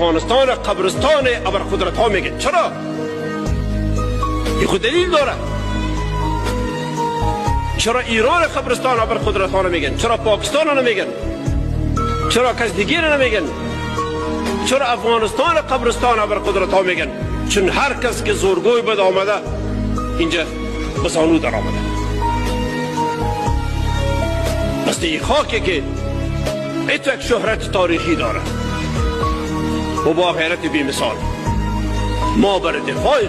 افغانستان قبرستان ابرقدرت ها میگن. چرا؟ این خود دلیل داره. چرا ایران قبرستان ابرقدرت ها نمیگن؟ چرا پاکستان ها نمیگن؟ چرا کس دیگر نمیگن؟ چرا افغانستان قبرستان ابرقدرت ها میگن؟ چون هر کس که زورگوی بد آمده اینجا بزانو در آمده. مثل این خاکی که ایتک شهرت تاریخی داره و با غیرت بی مثال. ما بر دفاع